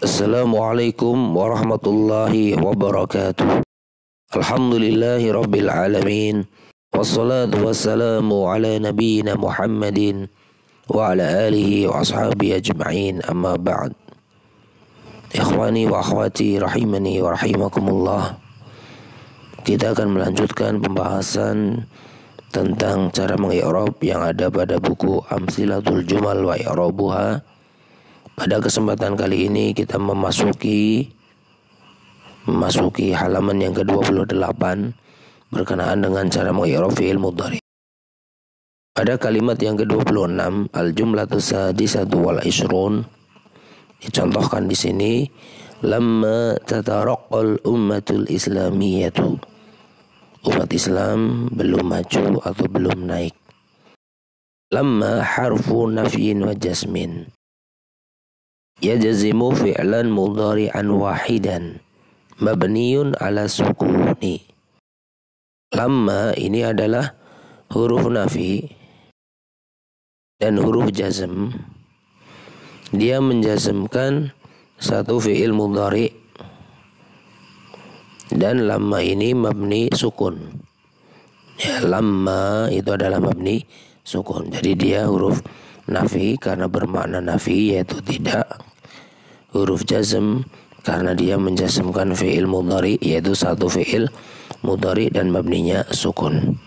Assalamualaikum warahmatullahi wabarakatuh. Alhamdulillahi rabbil alamin. Wassalatu wassalamu ala nabiyyina Muhammadin wa ala alihi wa ashabihi ajma'in, amma ba'd. Ikhwani wa akhwati rahimani wa rahimakumullah. Kita akan melanjutkan pembahasan tentang cara mengi'rab yang ada pada buku Amsilatul Jumal wa i'rabuha. Pada kesempatan kali ini kita memasuki halaman yang ke-28 berkenaan dengan cara mengi'rab fi'il mudhari. Pada kalimat yang ke-26, al-jumlatus sadisatu wal ishrun, dicontohkan di sini, lamma tataraqqal ummatul islamiyatu. Umat Islam belum maju atau belum naik. Lamma harfu nafyin wa jasmin. Yajzimu fi'lan mudhari'an wahidan mabniyun ala sukuni. Lamma ini adalah huruf nafi dan huruf jazm. Dia menjazmkan satu fi'il mudhari, dan lamma ini mabni sukun. Ya, lamma itu adalah mabni sukun. Jadi dia huruf nafi karena bermakna nafi, yaitu tidak. Huruf jazm karena dia menjazmkan fi'il mudhari, yaitu satu fi'il mudhari dan mabninya sukun.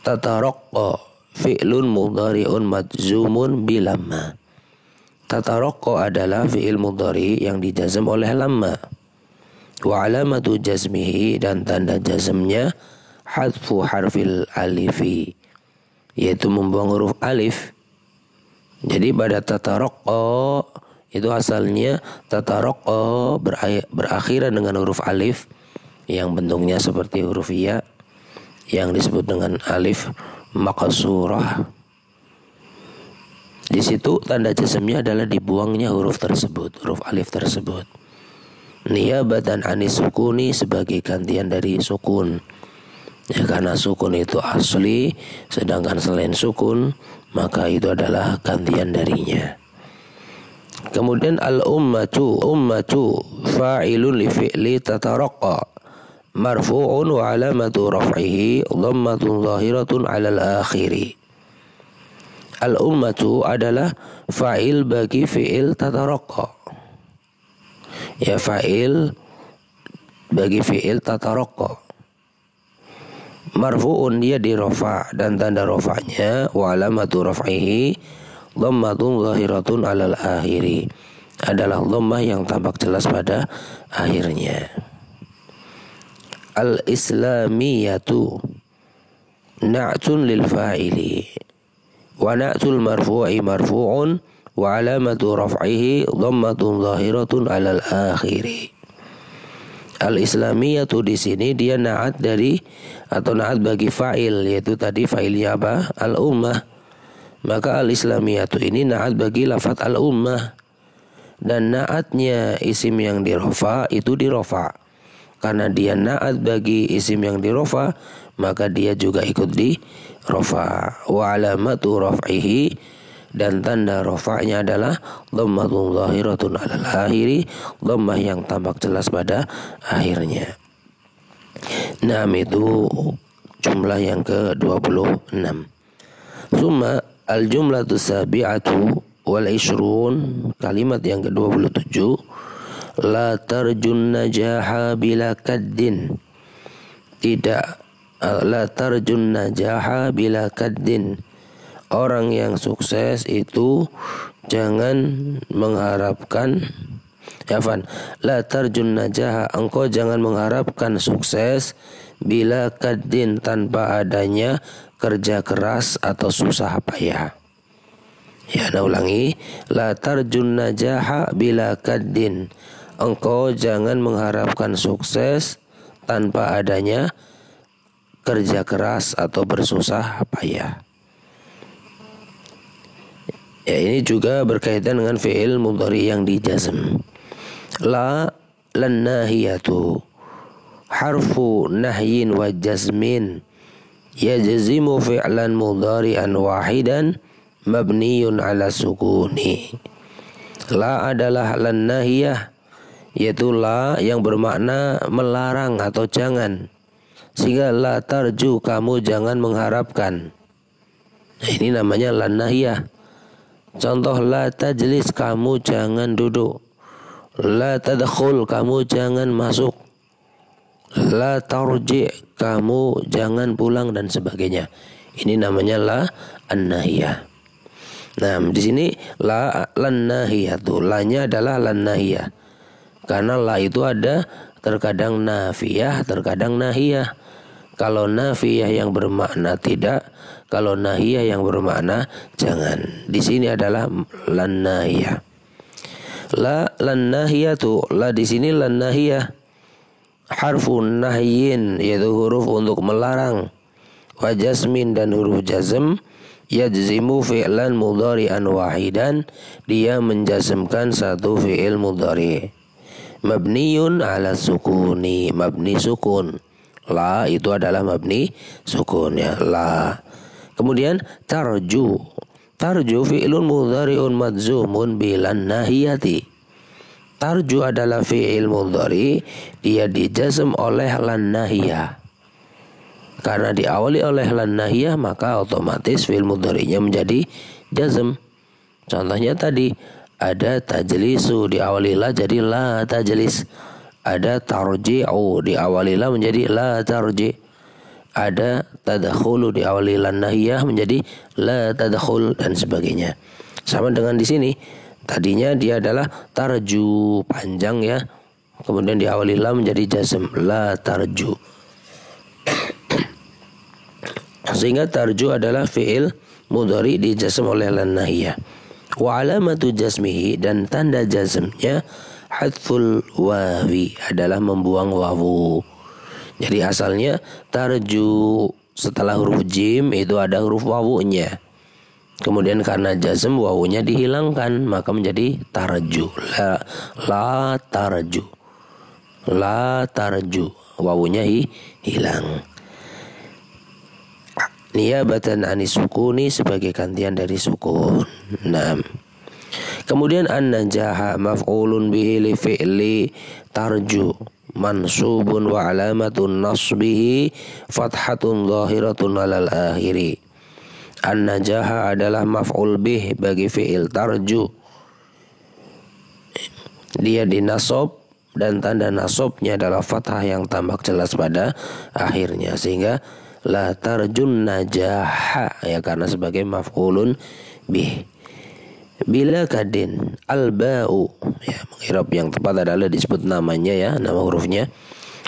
Tataraqqa fi'lun mudhari'un majzumun bilamma. Tataraqqa adalah fi'il mudhari yang dijazm oleh lamma. Wa alamatu jazmihi, dan tanda jazmnya hadfu harfil alifi, yaitu membuang huruf alif. Jadi pada tataraqqa itu asalnya tataraqqa berakhiran dengan huruf alif yang bentuknya seperti huruf ya yang disebut dengan alif maqsurah. Di situ tanda jazmnya adalah dibuangnya huruf tersebut, huruf alif tersebut. Niyabatan anis sukuni, sebagai gantian dari sukun. Ya, karena sukun itu asli, sedangkan selain sukun maka itu adalah gantian darinya. Kemudian al-ummatu fa'ilun li fi'li tataraqqa marfu'un wa alamatu raf'ihi dhammatun zahiratun 'alal akhiri. Al-ummatu adalah fa'il bagi fi'il tataraqqa. Ya, fa'il bagi fi'il tataraqqa. Marfu'un, dia di rafa' dan tanda rafa'nya wa alamatu raf'ihi dhammatun zahiratun 'alal akhiri, adalah dhammah yang tampak jelas pada akhirnya. Al-islamiyatu na'tun lil fa'ili wa na'tul marfu'i marfu'un wa alamatu raf'ihi dhammatun zahiratun 'alal akhiri. Al-islamiyatu di sini dia na'at dari atau na'at bagi fa'il, yaitu tadi fa'ilnya apa? Al-ummah. Maka al-islamiyatu ini na'at bagi lafaz al-ummah, dan na'atnya isim yang dirofa itu dirofa. Karena dia na'at bagi isim yang dirofa, maka dia juga ikut dirofa. Wa alamatu raf'ihi, dan tanda rafa'nya adalah dhammatun zahiratun 'alal akhiri, dhammah yang tampak jelas pada akhirnya. Nah, itu jumlah yang ke-26. Summa al-jumlatu sabi'atu wal ishrun, kalimat yang ke-27, la tarjun najaha bila kaddin. Tidak, la tarjun najaha bila kaddin. Orang yang sukses itu jangan mengharapkan, la tarjun najaha, engkau jangan mengharapkan sukses bila kaddin, tanpa adanya kerja keras atau susah payah. Ya, nah ulangi, la tarjun najaha bila kaddin, engkau jangan mengharapkan sukses tanpa adanya kerja keras atau bersusah payah. Ya, ini juga berkaitan dengan fi'il mudhari yang dijazm. La lan nahiyatu harfu nahyin wa jazmin yajzimu fi'lan mudhari'an wahidan mabniyun ala sukuni. La adalah lan nahiyah, yaitu la yang bermakna melarang atau jangan. Sehingga la tarju, kamu jangan mengharapkan. Nah, ini namanya lan nahiyah. Contoh la tajlis, kamu jangan duduk. La tadkhul, kamu jangan masuk. La tarji, kamu jangan pulang, dan sebagainya. Ini namanya la an-nahiyah. Nah, di sini la lan nahiyatu, lanya adalah lan nahiyah. Karena la itu ada terkadang nafiyah, terkadang nahiyah. Kalau nafiyah yang bermakna tidak, kalau nahiyah yang bermakna jangan. Di sini adalah lan nahiyah. La lan nahiyatu, la di sini lan nahiyah. Harfun nahyin, yaitu huruf untuk melarang. Wa jazmin, dan huruf jazm. Yajzimu fi'lan mudhari'an wahidan, dia menjazmkan satu fi'il mudhari'. Mabniyun ala sukuni, mabni sukun. La itu adalah mabni sukun, ya, la. Kemudian tarju, tarju fi'lun mudhari'un madzumun bilan nahiyati. Tarju adalah fi'il mudhari', dia dijazm oleh lan nahiyah. Karena diawali oleh lan nahiyah, maka otomatis fi'il mudhari'nya menjadi jazm. Contohnya tadi ada tajlisu, diawali la jadi la tajlis. Ada tarji'u, diawali la menjadi la tarji'. Ada tadkhulu, diawali lan nahiyah menjadi la tadkhul, dan sebagainya. Sama dengan di sini. Tadinya dia adalah tarju, panjang ya. Kemudian diawali la menjadi jazm, la tarju. Sehingga tarju adalah fi'il mudhari dijazm oleh lan nahiyah. Wa alamatu jazmihi, dan tanda jazmnya hadful wawi, adalah membuang wawu. Jadi asalnya tarju, setelah huruf jim itu ada huruf wawunya. Kemudian karena jazm wawunya dihilangkan, maka menjadi tarju. La tarju. La tarju, wawunya hilang. Niyabatan anis sukuni, sebagai gantian dari sukun. Nah, kemudian an-najaha maf'ulun bihi li fi'li tarju mansubun wa alamatun nasbihi fathatun zahiratun alal akhiri. An-najaha adalah maf'ul bih bagi fi'il tarju. Dia dinasab, dan tanda nasabnya adalah fathah yang tampak jelas pada akhirnya, sehingga la tarjun najaha, ya, karena sebagai maf'ulun bih. Bila kadin al-ba'u, ya, menghirab yang tepat adalah disebut namanya, ya, nama hurufnya.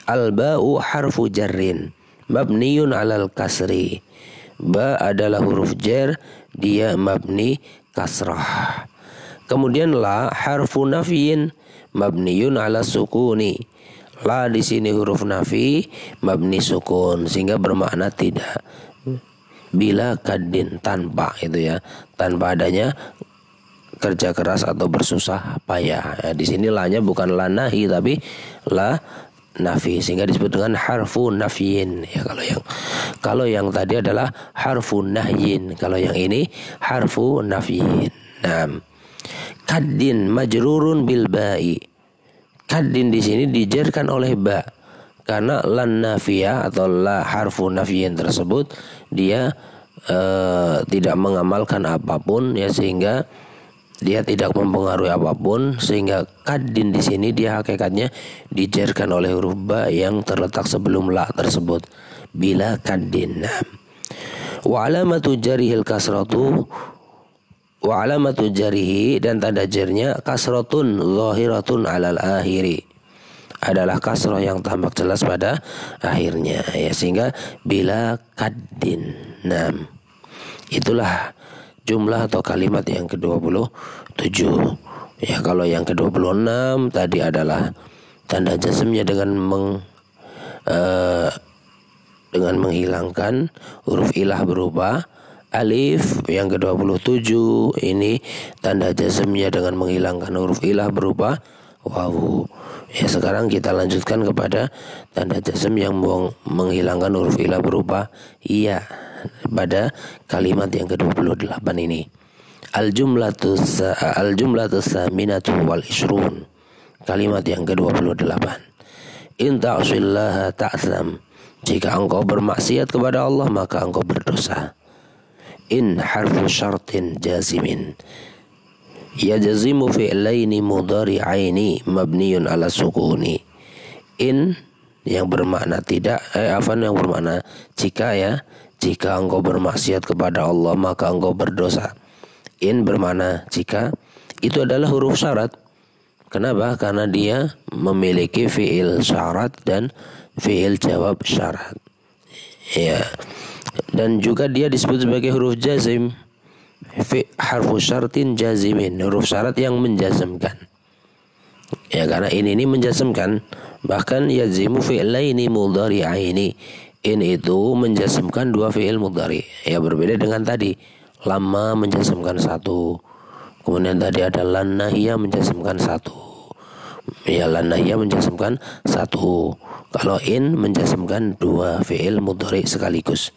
Al-ba'u harfu jarrin mabniyun alal kasri. Ba adalah huruf jar, dia mabni kasrah. Kemudian la harfu nafyin mabniyun ala sukuni. La di sini huruf nafi mabni sukun, sehingga bermakna tidak. Bila kadin, tanpa, itu ya, tanpa adanya kerja keras atau bersusah payah. Ya, di sini la-nya bukan la nahi tapi la nafi, sehingga disebut dengan harfu nafyin. Ya, kalau yang tadi adalah harfu nahyin, kalau yang ini harfu nafyin. Nah, kadin majrurun bil ba'i. Kadin di sini dijarkan oleh ba, karena lan nafiyah atau la harfu nafiyyin tersebut dia tidak mengamalkan apapun, ya, sehingga dia tidak mempengaruhi apapun, sehingga kadin di sini dia hakikatnya dijarkan oleh huruf ba yang terletak sebelum la tersebut. Bila kadin. Wa alamatu jarihil kasratu, wa alamatu jarihi, dan tanda jarnya kasratun zahiratun alal akhiri, adalah kasrah yang tampak jelas pada akhirnya, ya, sehingga bila kaddin. Nah, itulah jumlah atau kalimat yang ke-27. Ya, kalau yang ke-26 tadi adalah tanda jazmnya dengan menghilangkan huruf ilah berupa alif. Yang ke-27 ini tanda jazmnya dengan menghilangkan huruf ilah berupa wawu. Ya, sekarang kita lanjutkan kepada tanda jazm yang menghilangkan huruf ilah berupa iya pada kalimat yang ke-28 ini. Al-jumlatus saminatu wal ishrun. Kalimat yang ke-28. In ta'sillaha ta'sam. Jika engkau bermaksiat kepada Allah maka engkau berdosa. In harfu syartin jazimin. Yajzimu fi'laini mudhari'aini mabniyun ala sukuni. In yang bermakna tidak, yang bermakna jika ya. Jika engkau bermaksiat kepada Allah maka engkau berdosa. In bermakna jika. Itu adalah huruf syarat. Kenapa? Karena dia memiliki fi'il syarat dan fi'il jawab syarat. Ya. Dan juga dia disebut sebagai huruf jazim. Harfu syartin jazimin, huruf syarat yang menjazmkan. Ya, karena ini menjazmkan. Bahkan yazimu fi'laini mudhari'aini. In itu menjazmkan dua fi'il mudhari. Ya, berbeda dengan tadi. Lama menjazmkan satu. Kemudian tadi ada lan nahiyah menjazmkan satu. Ya, lan nahiyah menjazmkan satu. Kalau in menjazmkan dua fi'il mudhari sekaligus.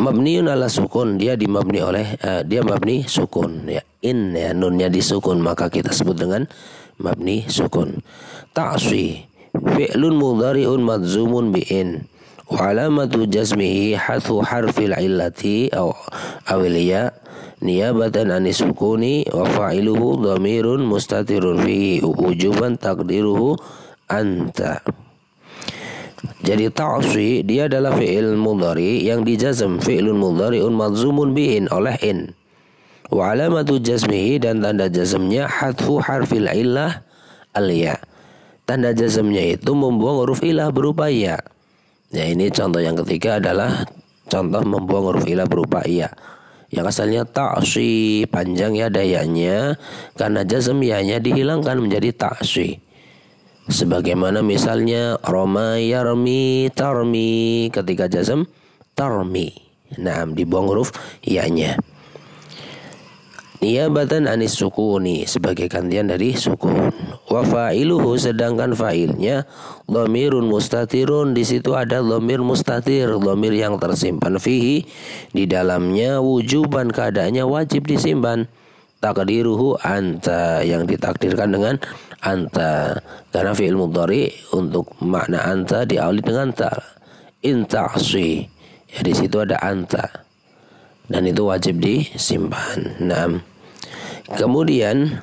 Mabniun ala sukun, dia dimabni oleh dia mabni sukun ya. In ya, nunnya disukun maka kita sebut dengan mabni sukun. Ta'si fi'lun mudhari'un madzumun bi in wa alamatu jazmihi hathu harfil illati awil ya niyabatan anis sukuni wa fa'iluhu dhamirun mustatirun fihi wujuban taqdiruhu anta. Jadi ta'si dia adalah fi'il mudhari yang dijazm, fi'lun mudhari'un madzumun bi'in oleh in. Wa alamatu jazmihi dan tanda jazmnya hadfu harfil illah al-ya. Tanda jazmnya itu membuang huruf ilah berupa ya. Ya, ini contoh yang ketiga adalah contoh membuang huruf ilah berupa ya. Yang asalnya ta'si panjang ya dayanya, karena jazm ya-nya dihilangkan menjadi ta'si. Sebagaimana misalnya roma yarmi tarmi, ketika jazm tarmi. Nah, dibuang huruf ya-nya. Niyabatan anis sukuni, sebagai gantian dari sukun. Wa fa'iluhu, sedangkan fa'ilnya dhamirun mustatirun, di situ ada dhamir mustatir, dhamir yang tersimpan fihi, di dalamnya wujuban, keadaannya wajib disimpan. Takdiruhu anta, yang ditakdirkan dengan anta, karena fi'il mudhari untuk makna anta diawali dengan ta. In ta'si, ya di situ ada anta dan itu wajib disimpan. Nah, kemudian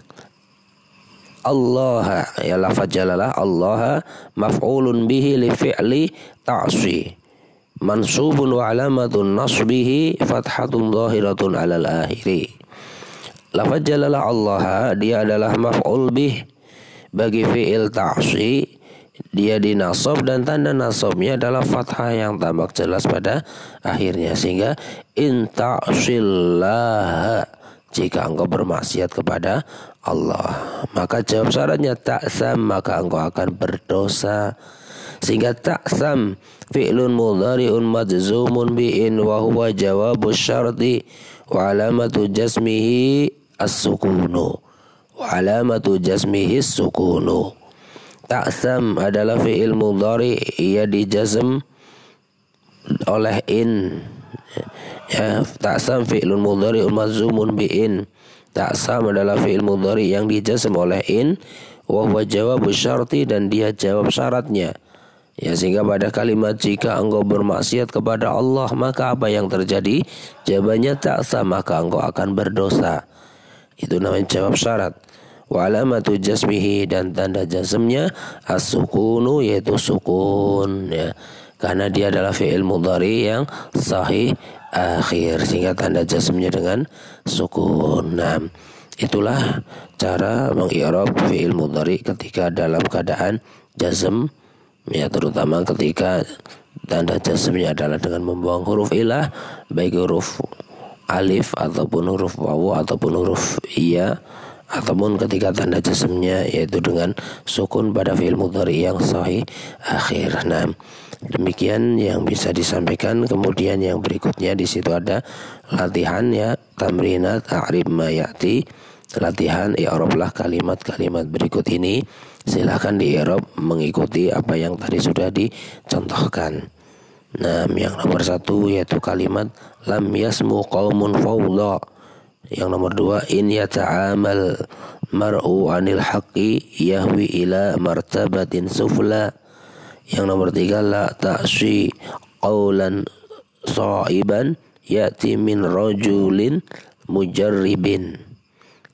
Allah, ya lafaz jalalah Allah maf'ulun bihi li fi'li ta'si mansubun wa alamatun nasbihi fathatun zahiratun alal akhiri. Lafaz jalalah Allah dia adalah maf'ul bih bagi fi'il ta'si, dia dinasab dan tanda nasabnya adalah fathah yang tampak jelas pada akhirnya, sehingga in ta'sillah, jika engkau bermaksiat kepada Allah maka jawab syaratnya ta'sam, maka engkau akan berdosa. Sehingga ta'sam fi'lun mudhari'un majzumun bi'in wa huwa jawabus syarti wa alamatu jazmihi as-sukunu, wa alamatu jazmihi as-sukunu. Ta'sam adalah fi'il mudhari, ia dijazm oleh in. Ya, ta'sam fi'lun mudhari'un majzumun bi'in. Ta'sam adalah fi'il mudhari yang dijazm oleh in, wa huwa jawabus syarti, dan dia jawab syaratnya. Ya, sehingga pada kalimat jika engkau bermaksiat kepada Allah maka apa yang terjadi? Jawabannya ta'sam, maka engkau akan berdosa. Itu namanya jawab syarat. Wa alamatu jazmihi, dan tanda jazmnya as-sukunu, yaitu sukun ya. Karena dia adalah fi'il mudhari yang sahih akhir, sehingga tanda jazmnya dengan sukun. Nah, itulah cara mengi'rab fi'il mudhari ketika dalam keadaan jazm ya, terutama ketika tanda jazmnya adalah dengan membuang huruf ilah, baik huruf alif ataupun huruf wawu ataupun huruf iya, ataupun ketika tanda jazmnya yaitu dengan sukun pada fi'il mudhari yang sahih akhir. Nah, demikian yang bisa disampaikan. Kemudian yang berikutnya di situ ada latihan ya, tamrinat a'rib ma ya'ti, latihan i'rablah kalimat-kalimat berikut ini. Silakan di-i'rab mengikuti apa yang tadi sudah dicontohkan. Nah, yang nomor 1 yaitu kalimat lam yasmu qaumun fawda. Yang nomor 2, in yata'amal mar'u 'anil haqqi yahwi ila martabatin sufla. Yang nomor 3, la ta'si qawlan sa'iban ya'ti min rajulin mujarribin.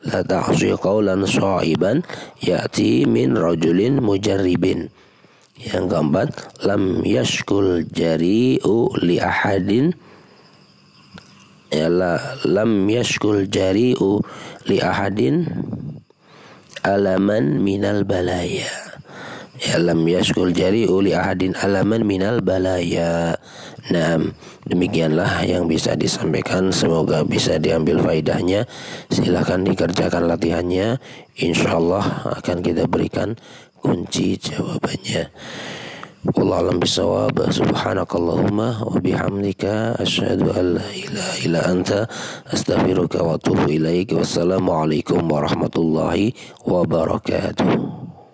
La ta'si qawlan sa'iban ya'ti min rajulin mujarribin. Yang keempat, lam yashkul jari'u li ahadin lam yashkul jari'u li ahadin alaman minal balaya. Lam yashkul jari'u li ahadin alaman minal balaya. Nah, demikianlah yang bisa disampaikan. Semoga bisa diambil faedahnya. Silahkan dikerjakan latihannya. Insyaallah akan kita berikan kunci jawabannya. Wallahu a'lam bishawab. Subhanakallahumma wa bihamdika asyhadu an la ilaha illa anta astaghfiruka wa atubu ilaik. Wassalamualaikum warahmatullahi wabarakatuh.